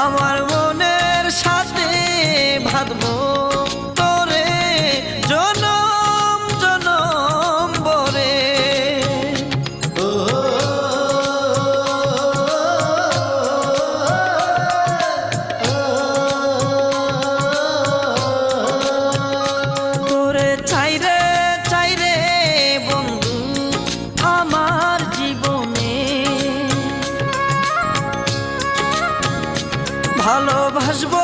আমার মনের সাথে বাঁধবো তোরে জনম জনম বরে। তোরে চাইরে চাইরে বন্ধু আমার জীবনে ভালোবাসবো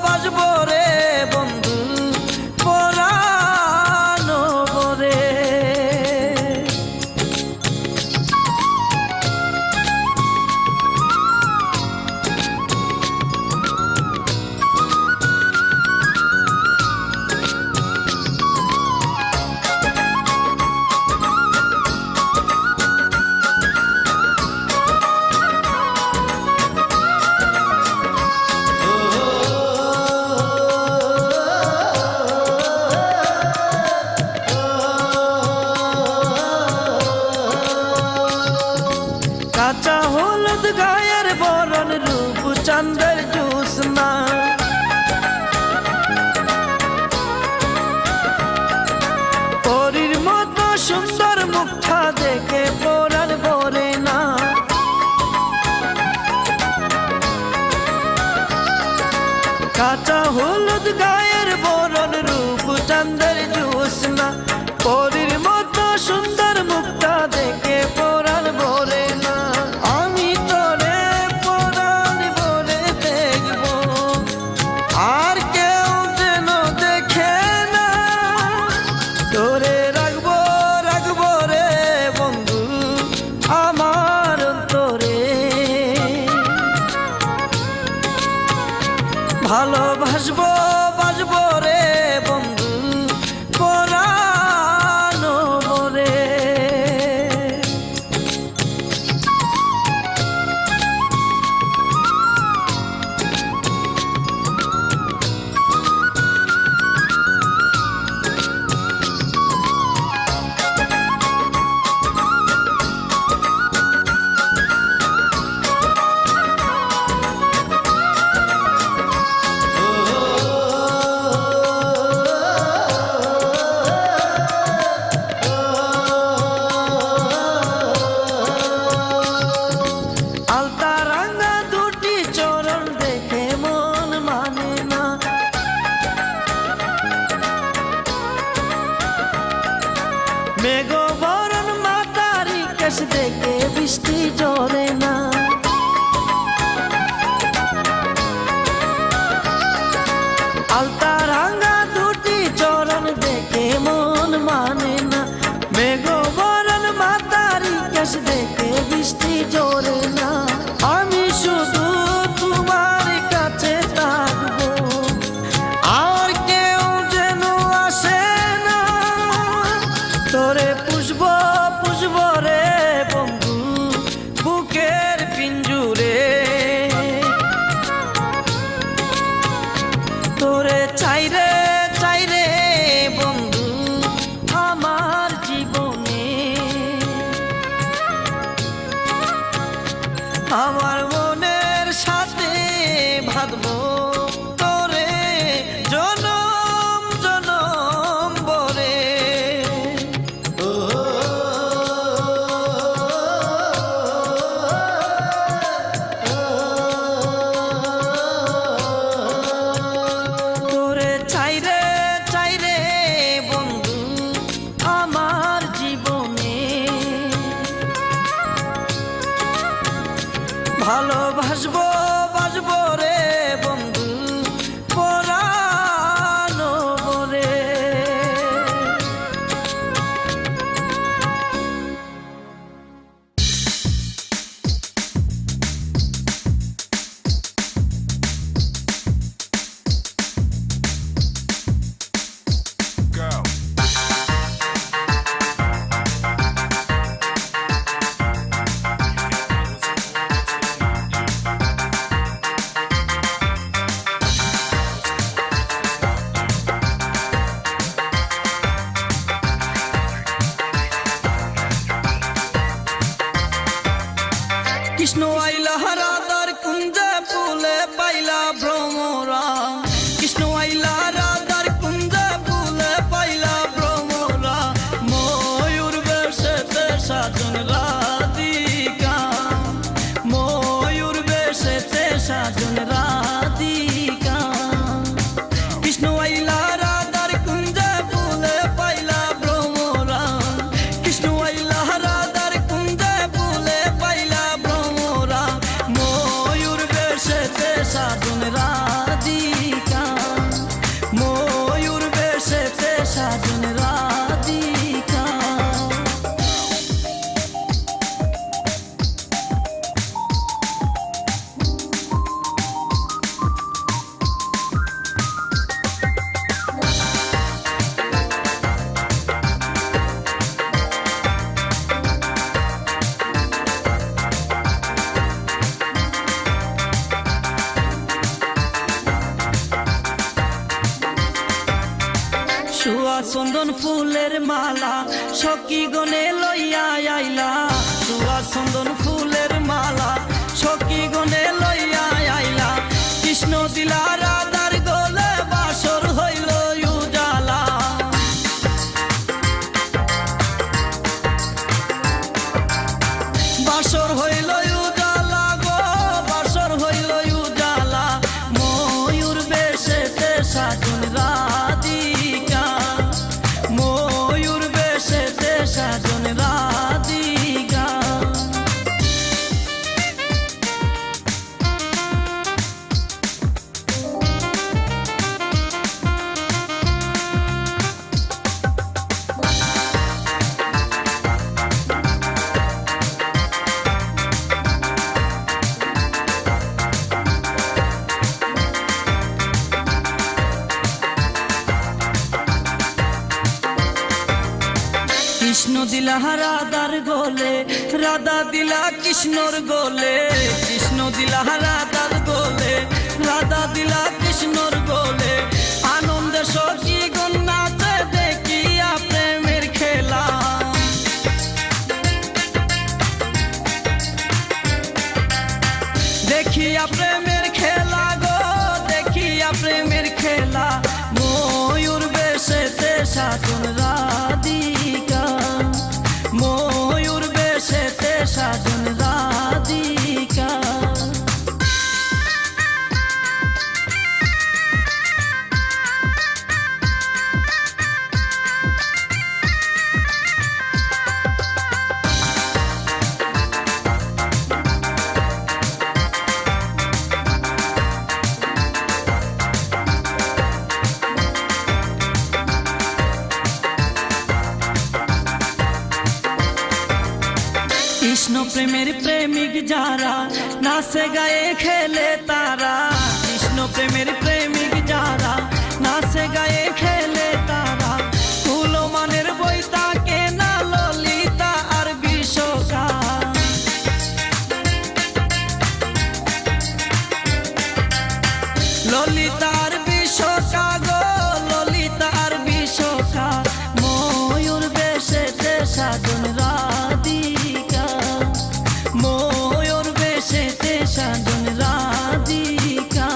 বাসবো রে বন্ধু পরানো বরে। কাঁচা হলুদ গায়ের বরণ রূপ চাঁদের জ্যোৎস্না, পরীর মতো সুন্দর মুখটা দেখে পরার বরে না। কাঁচা হলুদ গায়ের বরণ রূপ চাঁদের জ্যোৎস্না, পরীর মতো সুন্দর মুখটা দেখে পরার বরে না। আমি তোরে পরার বরে দেখব আর কেউ যেন দেখে না। তোরে রাখবো রাখবো রে বন্ধু আমার অন্তরে, ভালোবাসবো বাসবো রে বন্ধু পরানো বরে। মেঘ বরণ মাতারি কেশ দেখে বৃষ্টি ঝরে না। আলতা রাঙা দুটি চরণ দেখে মন মানে না। মেঘ বরণ মাতারি কেশ দেখে বৃষ্টি ঝরে না। আমি শুধু তোমার কাছে থাকবো আর কেউ যেন আসে না। তোরে পুষবো পুষবো রে বন্ধু বুকের পিঞ্জুরে। তোরে চাইরে চাইরে বন্ধু আমার জীবনে, আমার মনের সাথে বাঁধবো তোরে জনম জনম বরে। তোরে চাই কৃষ্ণ আইলা রাধার কুঞ্জে ফুলে পাইলা ভ্রমরা ময়ূর বেশেতে সাজন রাধিকা ময়ূর বেশেতে সাজন রাধিকা কৃষ্ণ আইলা রাধার কুঞ্জে ফুলে পাইলা ভ্রমরা কৃষ্ণ আইলা রাধার কুঞ্জে ফুলে পাইলা ভ্রমরা ময়ূর বেশেতে সাজন রাধিকা ময়ূর বেশেতে সাজন রাধিকা সুয়া চন্দন ফুলের মালা সখী গনে লইয়া আইলা সুয়া চন্দন ফুলের মালা সখী গনে লইয়া আইলা কৃষ্ণ দিলা রাধার গলে বাসর হইল উজালা বাসর হইল উজালা গো বাসর হইল উজালা ময়ূর বেশেতে সাজন রাধিকা ময়ূর বেশেতে সাজন রাধিকা কৃষ্ণ দিলা রাধার গোলে রাধা দিলা কৃষ্ণর গোলে কৃষ্ণ দিলা রাধার গোলে রাধা দিলা কৃষ্ণর গোলে আনন্দে সখী গণ নাচে দেখিয়া প্রেমের খেলা দেখিয়া প্রেমের খেলা গো দেখিয়া প্রেমের খেলা ময়ূর বেশেতে সাজন রাধিকা ময়ূর বেশেতে সাজন রাধিকা কৃষ্ণ প্রেমের প্রেমিক যারা নাচে গায়ে খেলে তারা কৃষ্ণ প্রেমের প্রেমিক যারা নাচে গায়ে খেলে তারা কুলমানের বই তাকে না ললিতা আর বিশোকা ললিতা আর বিশোকা গো ললিতা আর বিশোকা ময়ূর বেশেতে সাজন রাধিকা ময়ূর বেশেতে সাজন রাধিকা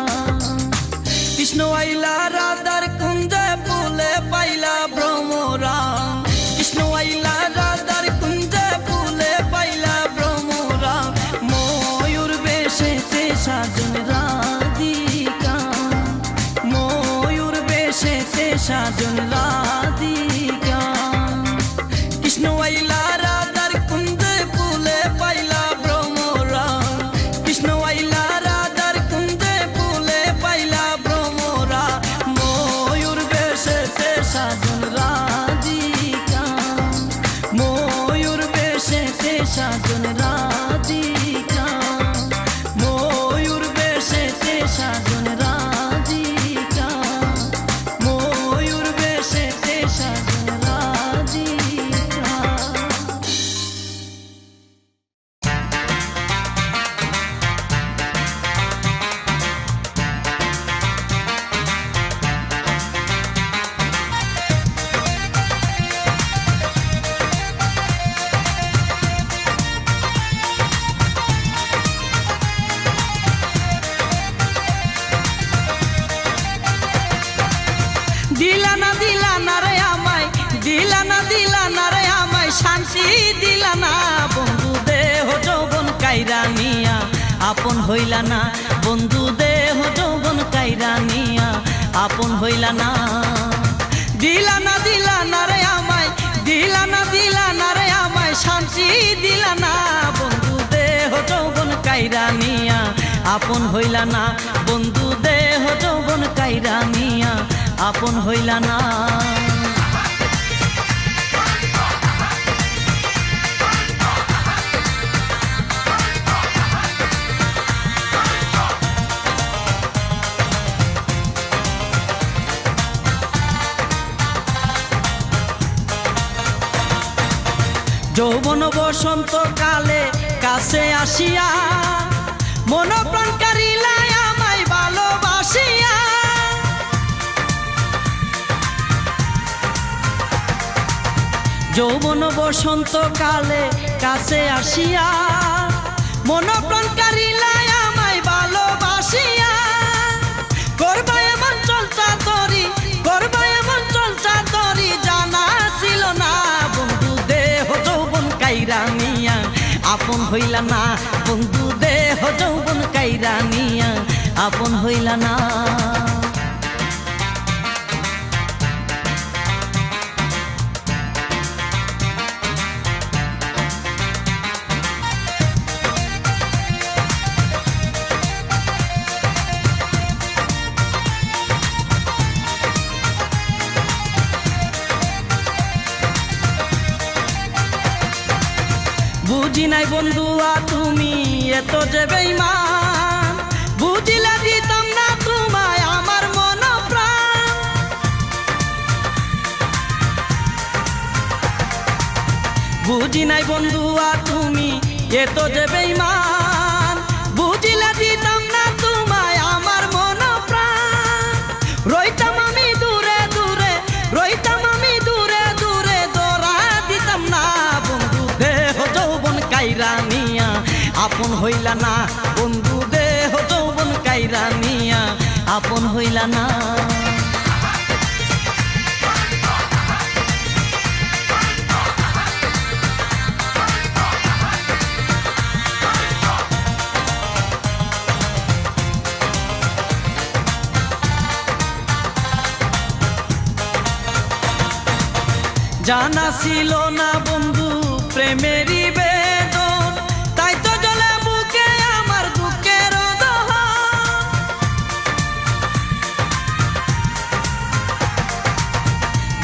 কৃষ্ণ আইলা রাধার কুঞ্জে ফুলে পাইলা ভ্রমরা কৃষ্ণ আইলা রাধার কুঞ্জে ফুলে পাইলা ভ্রমরা ময়ূর বেশেতে সাজন রাধিকা ময়ূর বেশেতে সাজন রাধিকা কৃষ্ণ আইলা রাধার কুঞ্জে ফুলে পাইলা ভ্রমরা কৃষ্ণ আইলা রাধার কুঞ্জে ফুলে পাইলা ভ্রমরা ময়ূর বেশেতে সাজন রাধিকা ময়ূর বেশেতে সাজন রাধিকা ময়ূর বেশেতে সাজন রাধিকা ময়ূর বেশেতে সাজন রাধিকা দিলা না রে আমায়, দিলা না রে আমায় শান্তি দিলা না। বন্ধু দেহ যৌবন কাইরা নিয়া আপন হইলা না, বন্ধু দেহ যৌবন কাইরা নিয়া আপন হইলা না। দিলা না রে আমায়, দিলা না রে আমায় শান্তি দিলা না। বন্ধু দেহ যৌবন কাইরা নিয়া আপন হইলা না, বন্ধু দেহ যৌবন কাইরা নিয়া আপন হইলা না। যৌবন বসন্ত কালে কাছে আসিয়া মন প্রাণ কারিলা আমায় ভালোবাসিয়া। যৌবন বসন্ত কালে কাছে আসিয়া মন প্রাণ কারিলা আমায় ভালোবাসিয়া। করবা এমন চলতা তরি, করবা এমন চলতা তরি জানা ছিল না। বন্ধু দেহ যৌবন কাইরা নিয়া আপন হইলা না, বন্ধু দেহ যৌবন কাইরা নিয়া আপন হইলা না। বুঝি নাই বন্ধুয়া তুমি এত যে বেঈমান, বুঝিলে দিতাম না তোমায় আমার মন প্রাণ। বুঝি নাই বন্ধুয়া তুমি এত যে বেঈমান, বুঝিলে দিতাম না তোমায় আমার মন প্রাণ। রইতাম আমি দূরে দূরে, রইতাম আমি দূরে দূরে, দৌড়া দিতাম না। বন্ধু দেহ যৌবন কাইরা নিয়া আপন হইলা না, বন্ধু দেহ যৌবন কাইরা নিয়া আপন হইলা না। জানা ছিল না বন্ধু প্রেমেরই বেদন, তাই তো জ্বলে বুকে আমার দুঃখের দহন।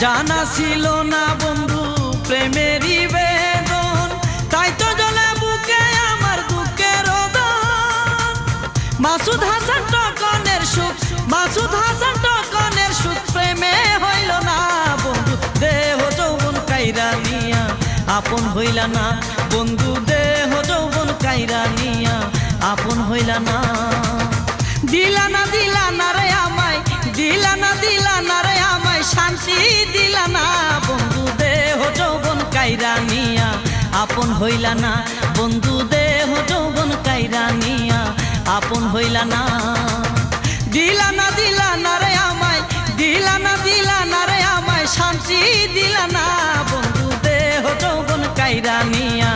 জানা ছিল না বন্ধু প্রেমেরই বেদন, তাই তো জ্বলে বুকে আমার দুঃখের দহন। মাসুদ হাসান টকনের সুখ, মাসুদ হাসান টকনের সুখ প্রেমে হইল না। বন্ধু দেহ যৌবন কাইরা নিয়া আপন হইলা না, বন্ধু দেহ যৌবন কাইরা নিয়া আপন হইলা না। দিলা না রে আমায়, দিলা না রে আমায় শান্তি দিলা না। বন্ধু দেহ যৌবন কাইরা নিয়া আপন হইলা না, বন্ধু দেহ যৌবন কাইরা নিয়া আপন হইলা না। দিলা না রে আমায়, দিলা না রে আমায় শান্তি দিলা না। বন্ধু দেহ যৌবন কাইরা নিয়া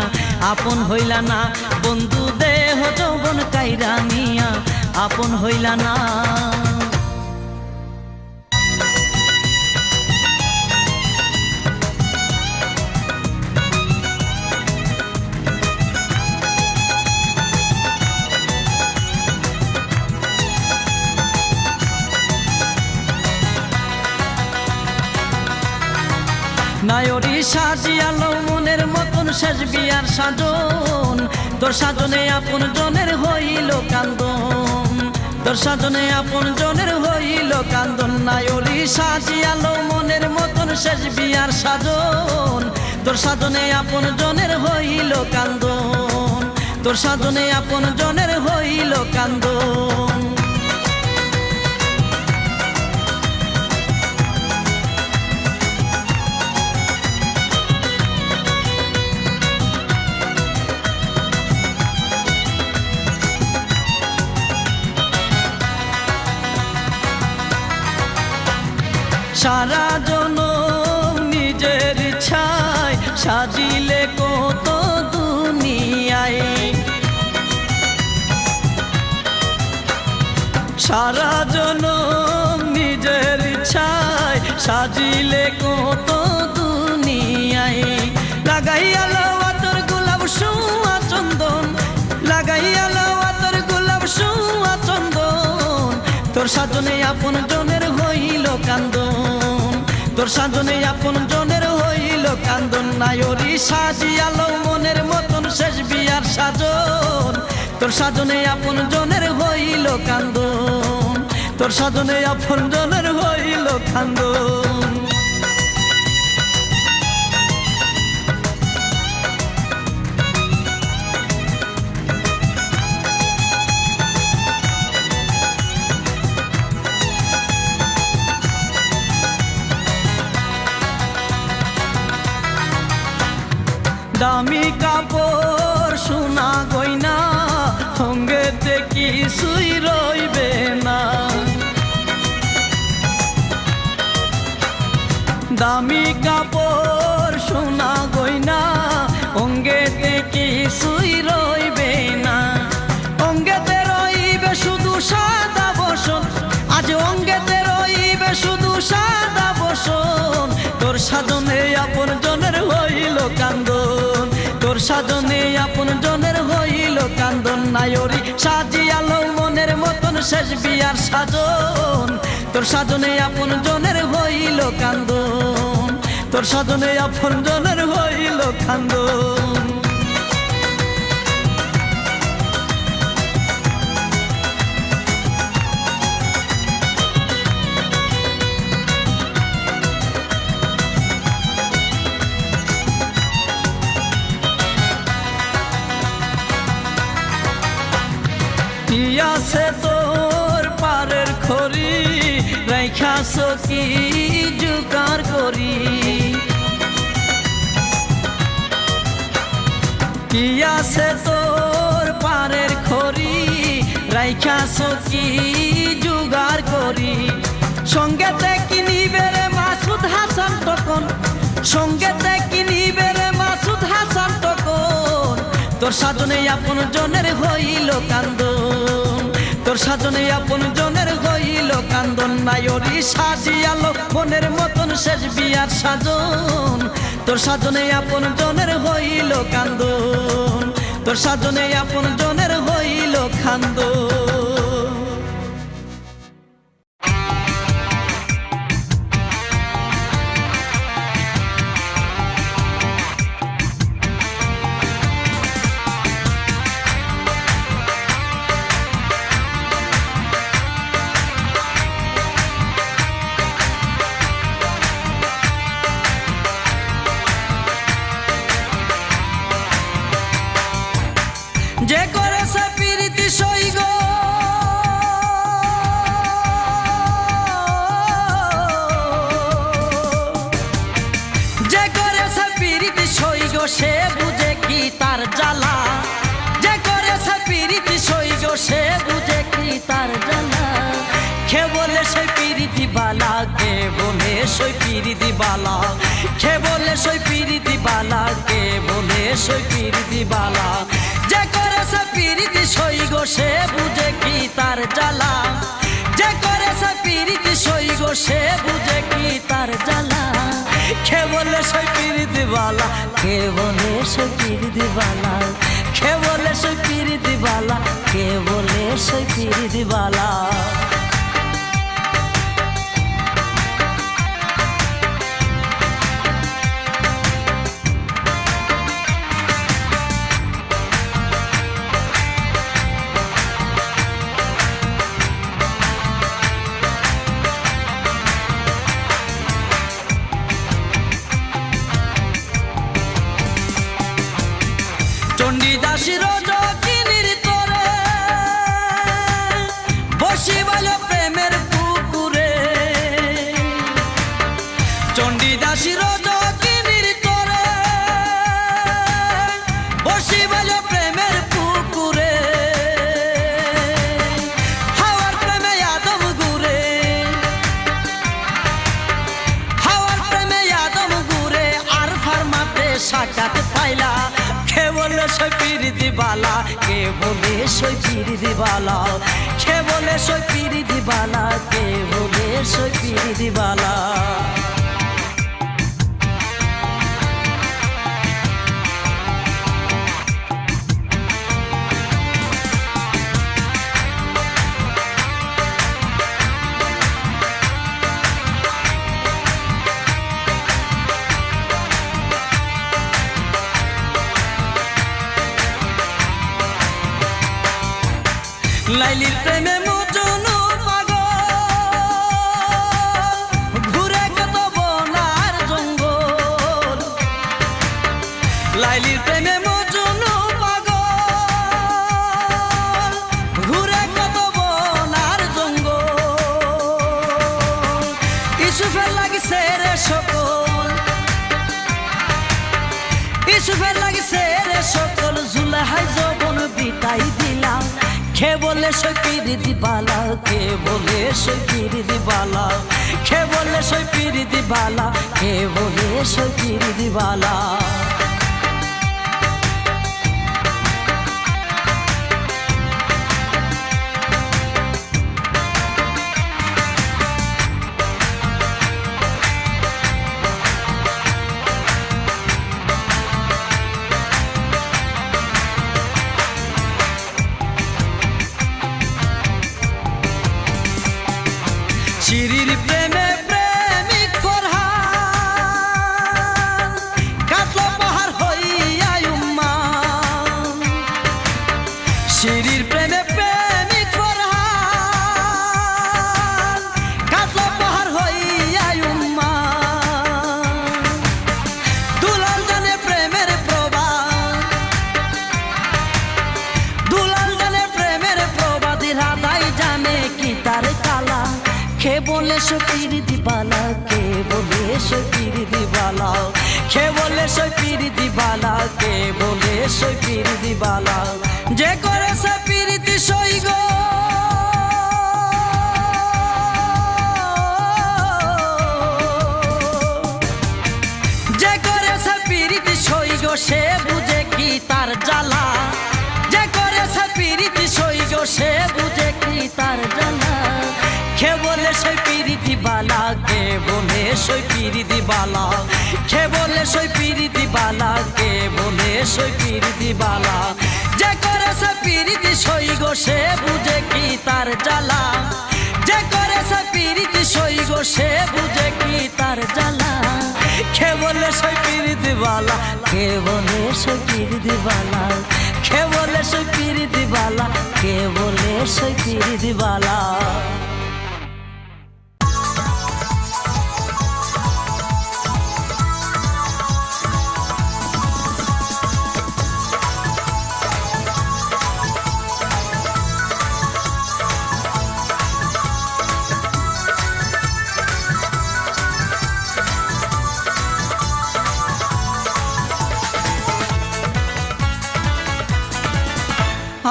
আপন হইলা না, বন্ধু দেহ যৌবন কাইরা নিয়া আপন হইলা না। নায়রি সাজিয়ালো মনের মতন শেষ বিয়ার সাজন, তোর সাজনে আপন জনের হইল কান্দন, তোর সাজনে আপন জনের হইল কান্দন। নায়রি সাজিয়ালো মনের মতন শেষ বিয়ার সাজন, তোর সাজনে আপন জনের হইল কান্দন, তোর সাজনে আপন জনের হইল কান্দন। সারা জনম নিজের ইচ্ছায় সাজিলে কত দুনিয়ায়, সারা জনম নিজের ইচ্ছায় সাজিলে কত দুনিয়ায়। লাগাইয়া লওয়া তোর গোলাপ সোয়া চন্দন, লাগাইয়া লওয়া তোর গোলাপ সোয়া চন্দন, তোর সাজনে আপন জনের হইল কান্দন, তোর সাজনে আপন জনের হইল কান্দন। নায়রি সাজিয়ালো মনের মতন শেষ বিয়ার সাজন, তোর সাজনে আপন জনের হইল কান্দন, তোর সাজনে আপন জনের হইল কান্দন। দামি কাপড় সোনা গয়না সঙ্গেতে কিছুই রইবে না, দামি কাপড় সোনা গয়না অঙ্গেতে কিছুই রইবে না। অঙ্গেতে রইবে শুধু সাদা বসন, আজ অঙ্গেতে রইবে শুধু সাদা বসন, তোর সাজনে আপন জনের হইল কান্দন, তোর সাজনে আপন জনের হইল কান্দন। নায়রি সাজিয়ালো মনের মতন শেষ বিয়ার সাজন, তোর সাজনে আপন জনের হইল কান্দন, তোর সাজনে আপন জনের হইল কান্দন। কি আছে তোর পারের খড়ি রাইখাছ কি জোগাড় করি, কি আছে তোর পারের খড়ি রাইখাছ কি জোগাড় করি। সঙ্গেতে কিনিবে রে মাসুদ হাসান তখন, সঙ্গেতে কিনিবে রে মাসুদ হাসান তখন, তোর সাজনে আপন জনের হইল কান্দন, তোর সাজনে আপন জনের হইল কান্দন। নায়রি সাজিয়ালো মনের মতন শেষ বিয়ার সাজন, তোর সাজনে আপন জনের হইল কান্দন, তোর সাজনে আপন জনের হইল কান্দন। যে করেছে প্রীতি সইগ, যে করেছে প্রীতি সইগ সে বুঝে কি তার জ্বালা, যে করেছে প্রীতি সইগ সে বুঝে কি তার জ্বালা। খে বলে সই প্রীতি বালা, কে বলে সই প্রীতি বালা, খে বলে সই প্রীতি বালা, কে বলে সই প্রীতি বালা। যে করেছে প্রীতি সইগ সে বুঝে কি তার জ্বালা, যে করেছে প্রীতি সইগ সে বুঝে কি তার জ্বালা। খে বলে সই প্রীতি বালা, কে বলে সই প্রীতি বালা, খে বলে সই প্রীতি বালা, কে বলে সই প্রীতি বালা। চণ্ডীদাসীর যকিনীর তোরে বসিবাল প্রেমের পুকুরে, চণ্ডীদাসীর যকিনীর তোরে বসিবাল প্রেমের পুকুরে। হাওয়ার প্রেমে আদম ঘুরে, পিরিতি বালা কে বলে সই পিরিতি বালা কে বলে সই পিরিতি বালা কে বলে সই পিরিতি বালা লাইলির প্রেমে মজনু পাগল ঘুরে কত বন আর জঙ্গল লাইলির প্রেমে মজনু পাগল ঘুরে কত বন আর জঙ্গল ইসুফের লাগিছে রে সকল ইসুফের লাগিছে রে সকল জুলাহাই যৌবন বিতাই দিলাম কে বলে সই পিরিতি বালা কে বলে সই পিরিতি বালা কে বলে সই পিরিতি বালা কে বলে সই পিরিতি বালা শিরির প্রেমে প্রেমিক ফরহান কাটলো পাহাড় হইয়া উম্মান শিরির প্রেমে প্রেমিক ফরহান কাটলো পাহাড় হইয়া উম্মান দুলাল জানে প্রেমের প্রবাদ দুলাল জানে প্রেমের প্রবাদ রাধাই জানে কি তার কালা কে বলে সই পিরিতি বালা কে বলে সই পিরিতি বালা কে বলে সই পিরিতি বালা কে বলে সই পিরিতি বালা যে করে সে পিরিতি সই গো যে করে সে পিরিতি সই গো সে বুঝে কি তার জ্বালা যে করে সে পিরিতি সই গো সে বুঝে কি তার জ্বালা কে বলে সই পিরিতি বালা কে বলে সই পিরিতি বালা কে বলে সই পিরিতি বালা কে বলে সই পিরিতি বালা যে করে সে পিরিতি সই গো সে বুঝে কি তার জ্বালা যে করে সে পিরিতি সই গো সে বুঝে কি তার জ্বালা কে বলে সই পিরিতি বালা কে বলে সই পিরিতি বালা কে বলে সই পিরিতি বালা কে বলে সই পিরিতি বালা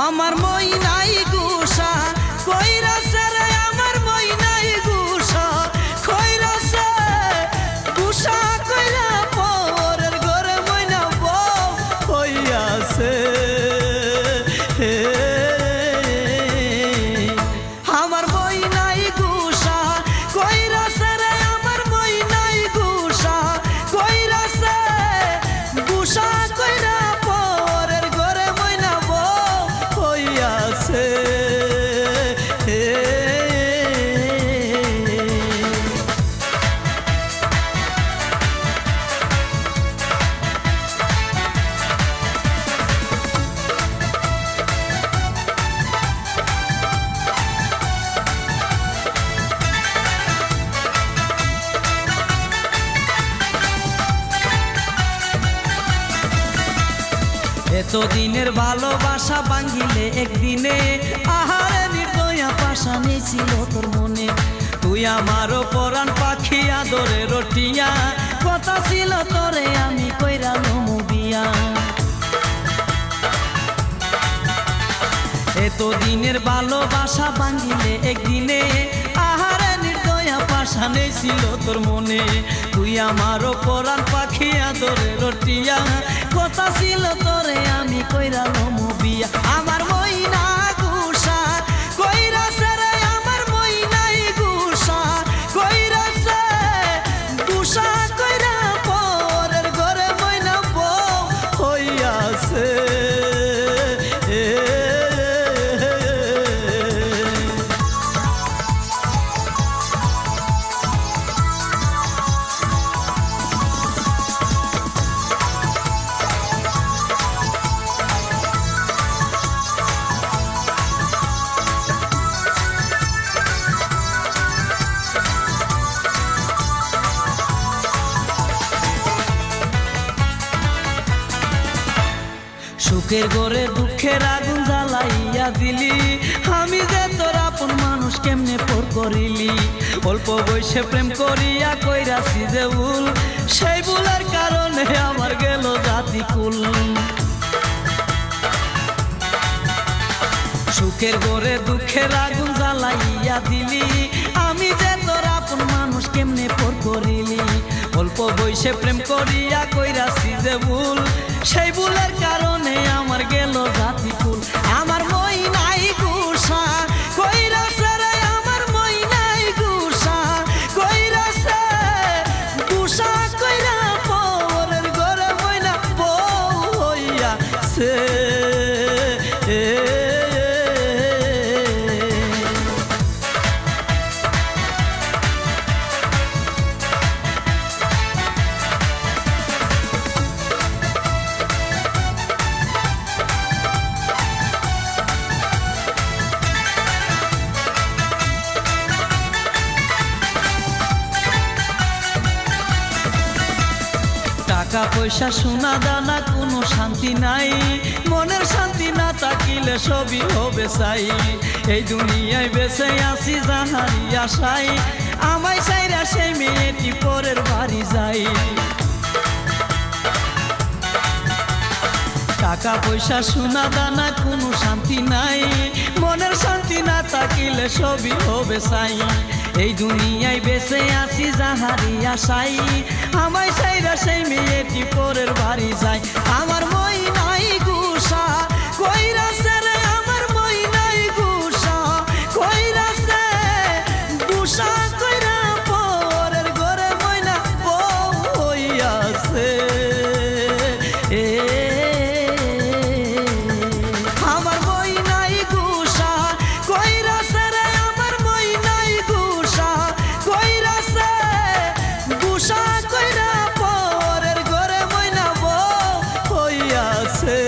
আমার মই নাই গুসা কইরা রে আমার মই নাই গুসা কইরা গুসা কইরা পরের ঘরে মইনা বউ হইয়াছে আমার মই নাই গুসা কইরা রে আমার মই নাই গুসা কইরা গুসা কইরা পরের ঘরে মইনা আছে এতদিনের ভালোবাসা ভাঙিলে একদিনে আহারে নির্দয়া পাশা নিয়েছিল তোর মনে তুই আমারও পরাণ পাখি আদরে রটিয়া কথা ছিল তোরে আমি কইরা নমু বিয়া এতদিনের ভালোবাসা ভাঙিলে একদিনে আহারে নির্দয়া পাশা নিয়েছিল তোর মনে তুই আমারও পরাণ পাখি আদরে রটিয়া কথা কথা ছিল তোরে আমি কইরা লমু বিয়া আমার মইনা গুসা কইরাছে রে আমার মইনাই গুসা কইরাছে গুসা কইরা পরের ঘরে মইনা বউ হইয়াছে সুখের ঘরে দুঃখের আগুন জ্বালাইয়া দিলি আমি যে তোর আপন মানুষ কেমনে পর করিলি অল্প বয়সে প্রেম করিয়া কইরাছি যে ভুল সেই ভুলের কারণে আমার গেল জাতি কুল সুখের ঘরে দুঃখের আগুন জ্বালাইয়া দিলি আমি যে তোর আপন মানুষ কেমনে পর করিলি অল্প বয়সে প্রেম করিয়া কইরাছি যে ভুল সেই ভুলের কারণে আমার গেল জাতি কুল আমার মইনাই গুসা কইরাছে রে আমার মইনাই গুসা কইরাছে গুসা কইরা পরের ঘরে মইনা বউ হইয়াছে টাকা পয়সা সোনা দানা কোনো শান্তি নাই মনের শান্তি না থাকিলে সবই হবে চাই এই দুনিয়ায় বেঁচে আছি জাহারি আশাই আমায় চাইরা সেই মেয়েটি পরের বাড়ি যাই টাকা পয়সা সোনা দানা কোনো শান্তি নাই মনের শান্তি না থাকিলে সবই হবে চাই এই দুনিয়ায় বেঁচে আছি জাহারি আশাই আমায় চাইরা সেই মেয়েটি পরের বাড়ি যায় আমার মইনাই গুসা কইরাছে রে আমার মইনাই গুসা কইরাছে গুসা কইরা পরের ঘরে মইনা বউ হইয়াছে আমার মইনাই গুসা কইরাছে রে আমার মইনাই গুসা কইরাছে গুসা কইরা পরের ঘরে মইনা বউ হইয়াছে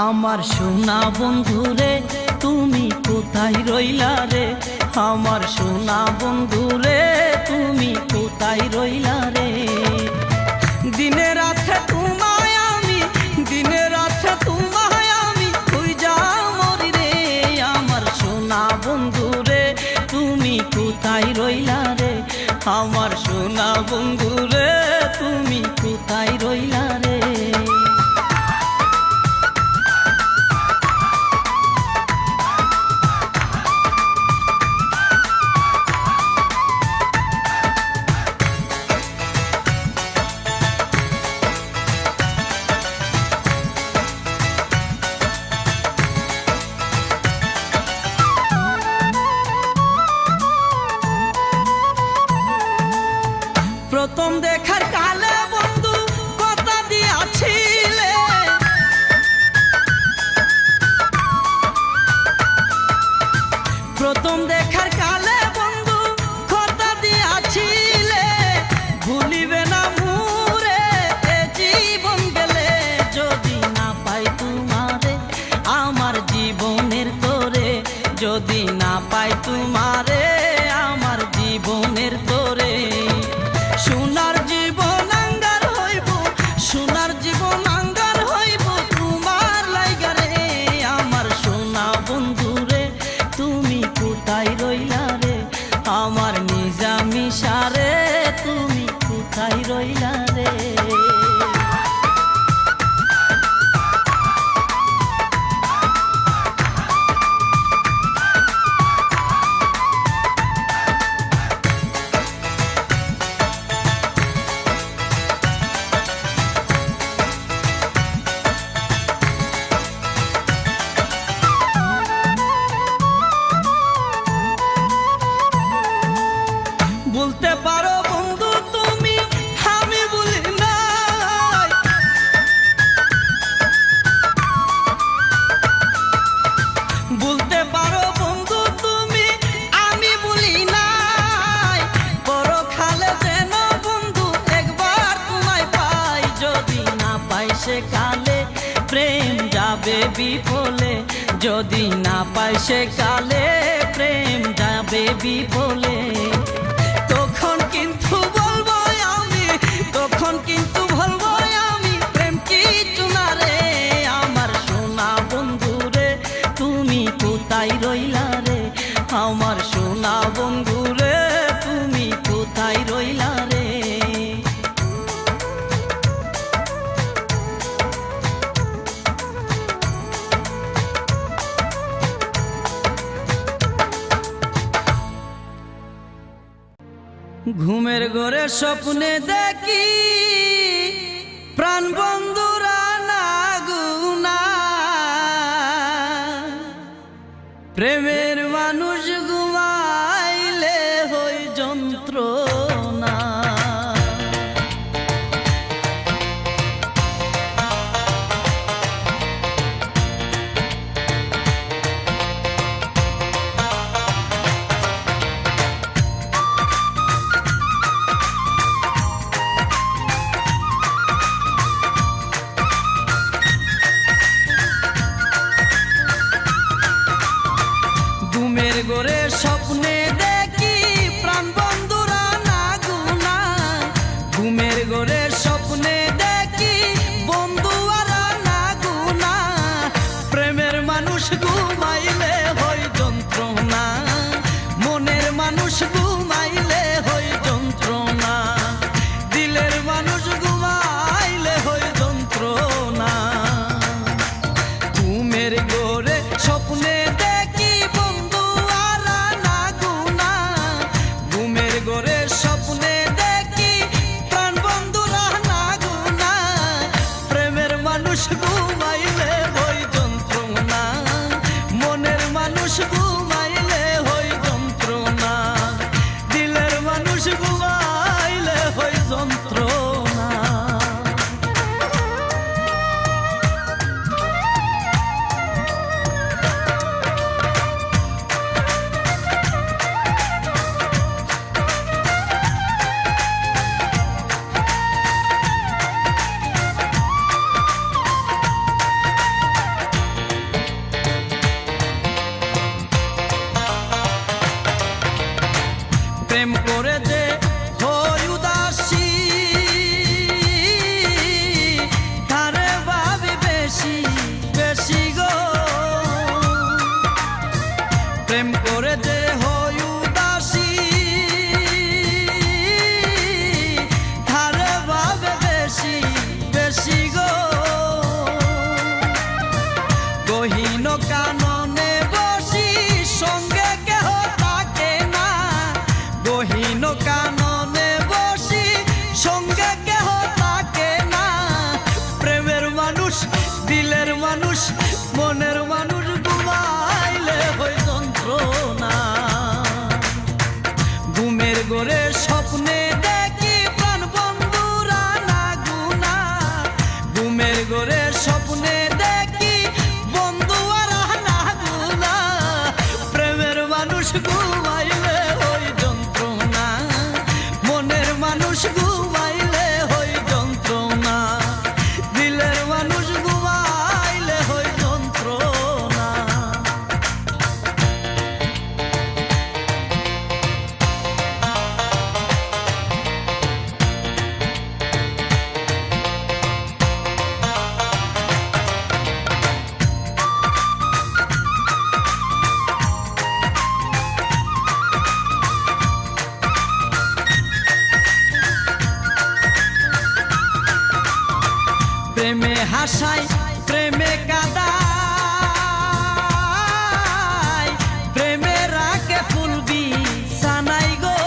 আমার সোনা বন্ধু রে তুমি কোথায় রইলা রে, আমার সোনা বন্ধু রে তুমি কোথায় রইলা রে। দিনে রাতে তোমায় আমি, দিনে রাতে তোমায় আমি খুঁজা মরি রে, আমার সোনা বন্ধু রে তুমি কোথায় রইলা রে, আমার সোনা বন্ধু রে তুমি কোথায় রইলা রে। প্রথম দেখার কালে বন্ধু কথা দিয়াছিলে, প্রথম দেখার কালে বন্ধু কথা দিয়াছিলে, ভুলিবে না মুরে এ জীবন গেলে, যদি না পাই তোমারে আমার জীবনের তোরে, যদি না পাই তোমারে আমার জীবনের তোরে। সোনার জীবন আঙ্গার হইব, সোনার জীবন আঙ্গার হইব তোমার লাইগা রে, আমার সোনা বন্ধু রে তুমি কোথায় রইলা রে, আমার নিজামিশা রে তুমি কোথায় রইলা রে। বলতে পারো বন্ধু তুমি আমি বলি নাই, বলতে পারো বন্ধু তুমি আমি বলি নাই, পরকালে যেন বন্ধু একবার তোমায় পাই, যদি না পাই সে কালে প্রেম যাবে বিফলে, যদি না পাই সে কালে প্রেম যাবে বিফলে। তখন কিন্তু বলবো আমি, তখন কিন্তু বলবো আমি প্রেম কিছু না রে, আমার সোনা বন্ধু রে তুমি কোথায় রইলা রে, আমার সোনা বন্ধু রে তুমি কোথায় রইলা রে। ঘুমের ঘরে স্বপ্নে দেখি প্রাণ বন্ধুরা না গুনা, প্রেমের মানুষ ঘুমাইলে হই যন্ত্রণা। ঘুমের ঘরে স্বপ্নে দেখি প্রাণ বন্ধুরা না গুনা, ঘুমের ঘরে স্বপ্নে দেখি বন্ধুরা না গুনা, প্রেমের মানুষ ঘুমাইলে হয় যন্ত্রণা, মনের মানুষ ঘুমাইলে হয় যন্ত্রণা, দিলের মানুষ ঘুমাইলে হয় যন্ত্রণা। ঘুমের ঘরে স্বপ্নে দেখি বন্ধুরা না গুনা, ঘুমের ঘরে স্বপ্নে দেখি প্রাণ বন্ধুরা না গুনা, প্রেমের প্রেমে হাসায় প্রেমে কাদায় প্রেমে রাখে ফুলবি সানাই গো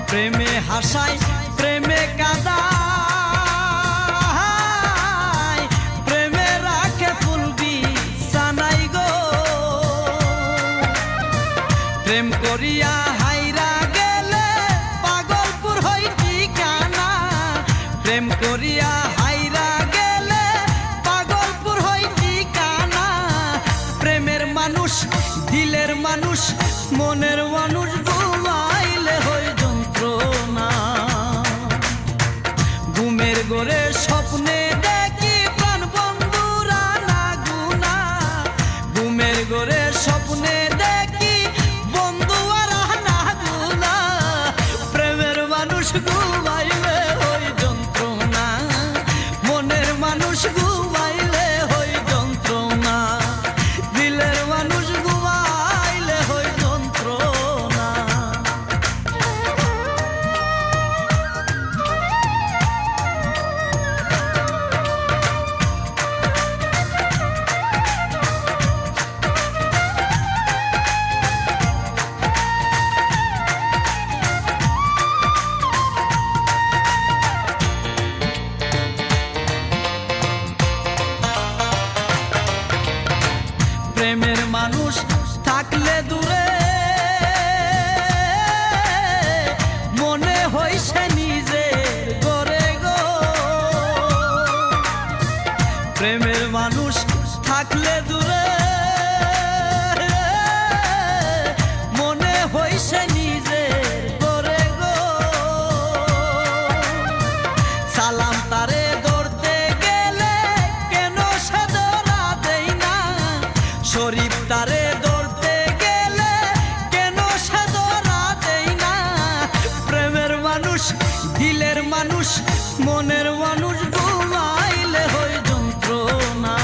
প্রেমে হাসায় প্রেমে কাদায় প্রেমে রাখে ফুলবি সানাই গো প্রেম করিয়া হাইরা গেলে পাগলপুর হই ঠিকানা প্রেম করিয়া হাইরা গেলে পাগলপুর হই ঠিকানা প্রেমের মানুষ দিলের মানুষ মনের মানুষ ঘুমাইলে হই যন্ত্রণা ঘুমের ঘরে স্বপ্নে দেখি প্রাণ বন্ধুরা না গুনা ঘুমের ঘরে স্বপ্নে দেখি বন্ধুরা না গুনা প্রেমের মানুষ ঘুমাইলে হই যন্ত্রণা মনের মানুষ ঘুমাইলে হই যন্ত্রণা দিলের মানুষ ঘুমাইলে হই যন্ত্রণা প্রেমের মানুষ থাকলে দূরে মনে হইছে নিজের ঘরে গো প্রেমের মানুষ থাকলে দূরে মনে হইছে নিজের ঘরে গো সালাম তারে ধরতে গেলে কেন সে ধরা দেই না শরীফ তারে ধরতে গেলে কেন সে ধরা দেই না প্রেমের মানুষ দিলের মানুষ মনের মানুষ ঘুমাইলে হই যন্ত্রণা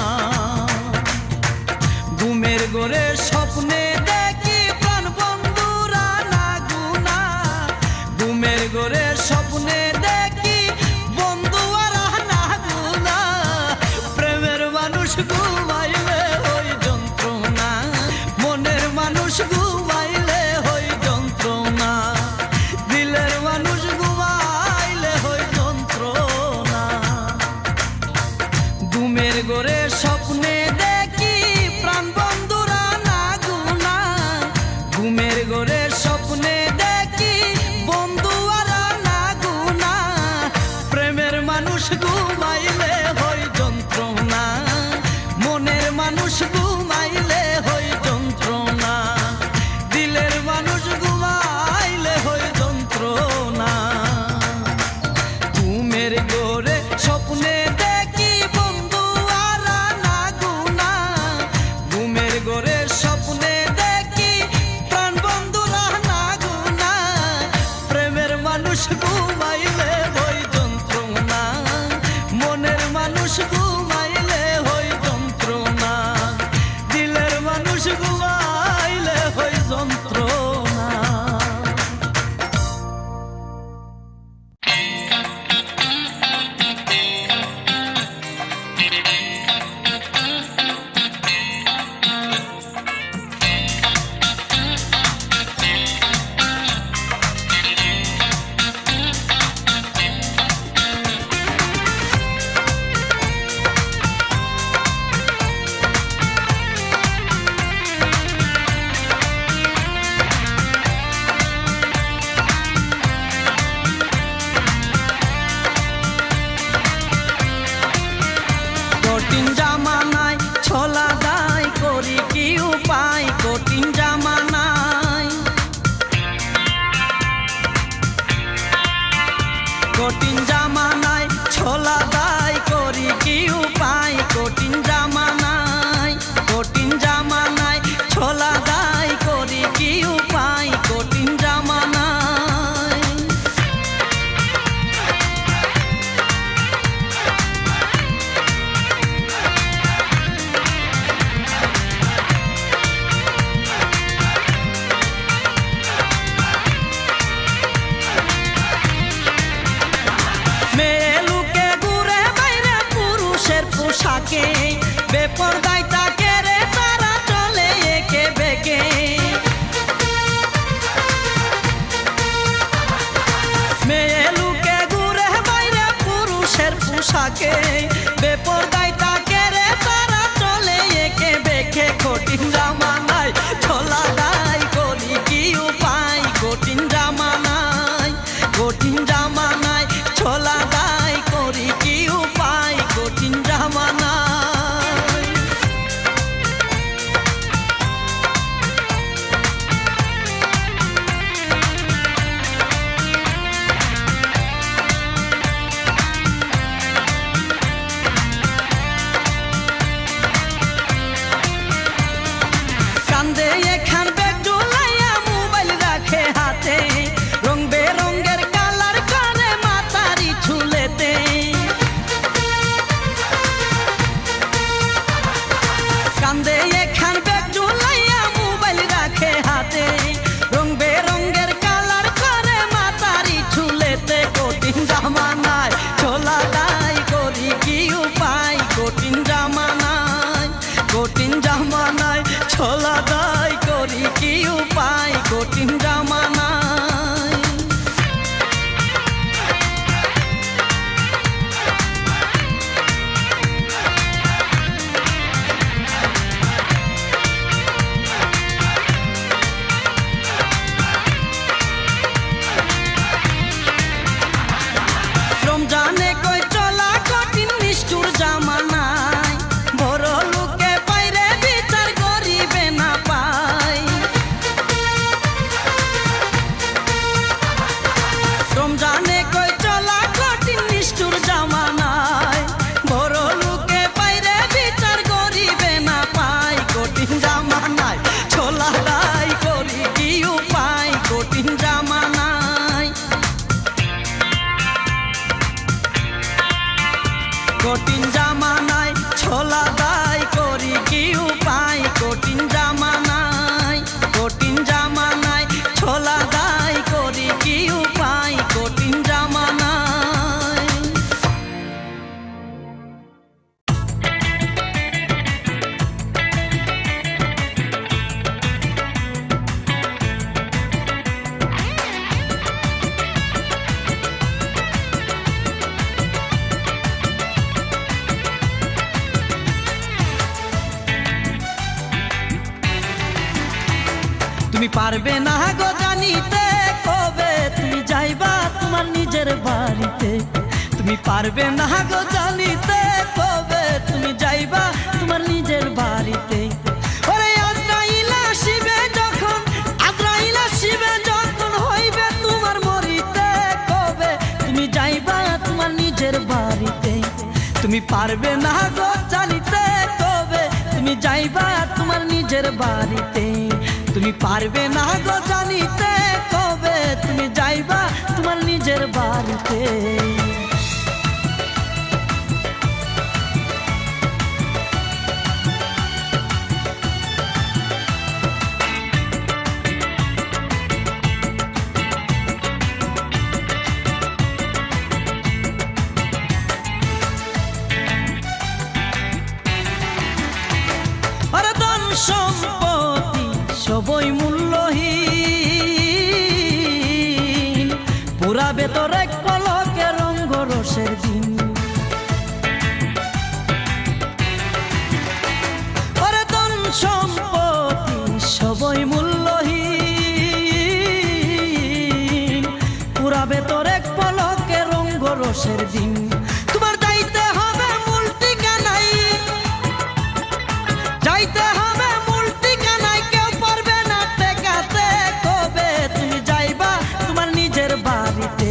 ঘুমের ঘরে স্বপ্নে দেখি প্রাণ বন্ধুরা না গুনা ঘুমের ঘরে স্বপ্নে দেখি বন্ধুরা না গুনা প্রেমের মানুষ ঘুমাইলে হই যন্ত্রণা মনের মানুষ ঘুমাইলে হই যন্ত্রণা দিলের মানুষ ঘুমাইলে হই যন্ত্রণা ঘুমের ঘরে স্বপ্নে দেখি প্রাণ বন্ধুরা না গুনা ঘুমের ঘরে স্বপ্নে দেখি বন্ধুরা না গুনা প্রেমের মানুষ ঘুমাইলে হই যন্ত্রণা মনের মানুষ ঘুমাইলে হই যন্ত্রণা দিলের মানুষ ঘুমাইলে হই যন্ত্রণা ঘুমের ঘরে স্বপ্নে দেখি বন্ধুরা না গুনা ঘুমের ঘরে স্বপ্নে দেখি প্রাণ বন্ধুরা না গুনা প্রেমের মানুষ ঘুমাইলে হই যন্ত্রণা মনের মানুষ ঘুমাইলে হই যন্ত্রণা দিলের মানুষ ঘুমাইলে হই যন্ত্রণা কঠিন জামানায় ছোলা দায় করি কি উপায় কঠিন জামানায় কঠিন জামানায় ছোলা দায় করি কি উপায় কঠিন জামানায় ছোলা দায় করি কি উপায় কঠিন জামানায় পোশাকে বেপরদায় তাকে রে তারা চলে একে বেখে কঠিন জামানায় ছোলা দায় করি কি উপায় কঠিন জামানায় ছোলা দায় করি কি উপায় কঠিন জামানায় কান্দে এখান ব্যাগ ঝুলাইয়া মোবাইল রাখে হাতে রং বেরঙের কালার করে মাতারি ছুলেতে কান্দে এখান ব্যাগ ঝুলাইয়া মোবাইল রাখে হাতে রং বেরঙের কালার করে মাতারি ছুলেতে কঠিন জামানায় ছোলা দায় করি কি উপায় কঠিন জামানায় ছোলা দায় করি কি উপায় কঠিন জামানায় রমজানে কই চলা কঠিন নিষ্ঠুর জামানায় বড় লোকে পাইরে বিচার করিবে না পায় রমজানে কই চলা কঠিন নিষ্ঠুর জামানায় বড় লোকে পাইরে বিচার করিবে না পায় কঠিন জামানায় ছোলা দায় করি কি উপায় কঠিন জামানায় ছোলা দায় করি কি উপায় কঠিন জামানায় ছোলা দায় করি কি উপায় কঠিন জামানায় তুমি পারবে না গো জানিতে কবে তুমি যাইবা তোমার নিজের বাড়িতে তুমি পারবে না গো জানিতে কবে তুমি যাইবা তোমার নিজের বাড়িতে ওরে আজরাইল আসিবে যখন হইবে তোমার মরিতে কবে তুমি যাইবা তোমার নিজের বাড়িতে তুমি পারবে না গো জানিতে কবে তুমি যাইবা তোমার নিজের বাড়িতে তুমি পারবে না গো জানিতে কবে তুমি যাইবা তোমার নিজের বাড়িতে সম্পত্তি সবই মূল্যহীন পুরা ভেতর এক পলকে রঙ্গ রসের দিন ধন সম্পত্তি সবই মূল্যহীন পুরা ভেতর এক পলকে রঙ্গ রসের দিন তোমার যাইতে হবে মূল ঠিকানায় যাইতে হবে মূল ঠিকানায় কেউ পারবে না টেকাতে কবে তুমি যাইবা তোমার নিজের বাড়িতে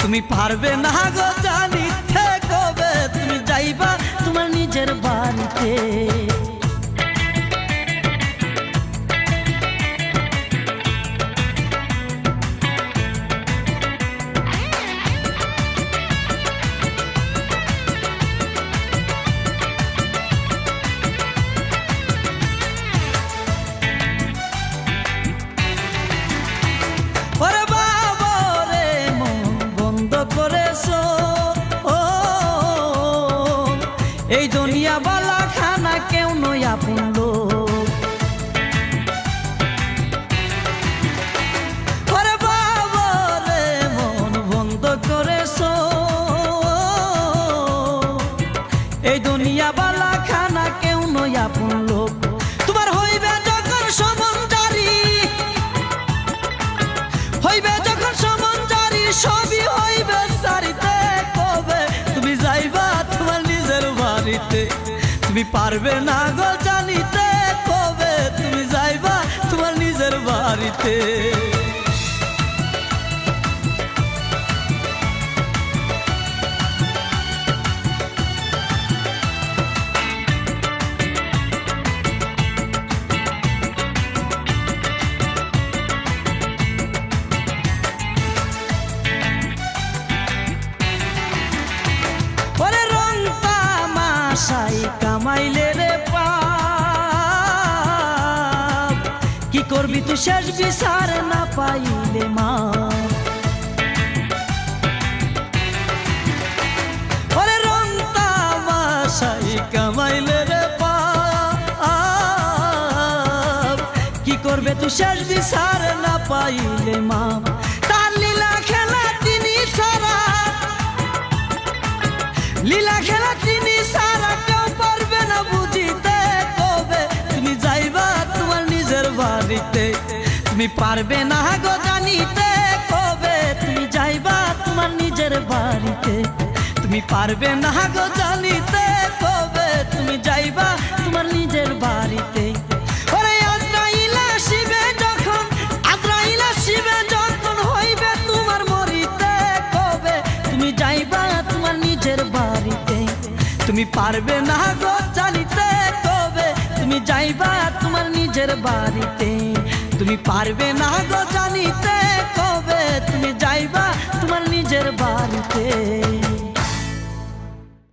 তুমি পারবে না গো জানিতে কবে তুমি যাইবা তোমার নিজের বাড়িতে এই দুনিয়া বালা খানা কেউ নয় আপন লোক ওরে বাবা রে মন বন্ধ করেছো এই দুনিয়া বালা খানা কেউ নয় আপন লোক। তোমার হইবে যখন সমঞ্জারি, হইবে যখন সমঞ্জারি, সবই হইবে সারিতে কবে তুমি যাইবা তোমার নিজের বাড়িতে। তুমি পারবে না গো জানিতে কবে তুমি যাইবা তোমার নিজের বাড়িতে। কামাইলে রে পাপ, কি করবি তুই শেষ বিচার না পাইলে মা। ওরে রং তামাশাই কামাইলে রে পাপ, কি করবে তুই শেষ বিচার না পাইলে মা। তার লীলা খেলা তিনি সারা, লীলা খেলা তিনি সারা কেউ পারবে না বুঝিতে কবে তুমি যাইবা তোমার নিজের বাড়িতে। তুমি পারবে না গো জানিতে কবে তুমি যাইবা তোমার নিজের বাড়িতে। তুমি পারবে না গো জানিতে কবে তুমি যাইবা তোমার নিজের বাড়িতে। ওরে আজরাইলা শিবে যখন, আজরাইলা শিবে যখন হইবে তোমার মরিতে কবে তুমি যাইবা তোমার নিজের বাড়িতে। তুমি পারবে না গো জানিতে কবে তুমি যাইবা তোমার নিজের বাড়িতে। তুমি পারবে না গো জানিতে কবে তুমি যাইবা তোমার নিজের বাড়িতে।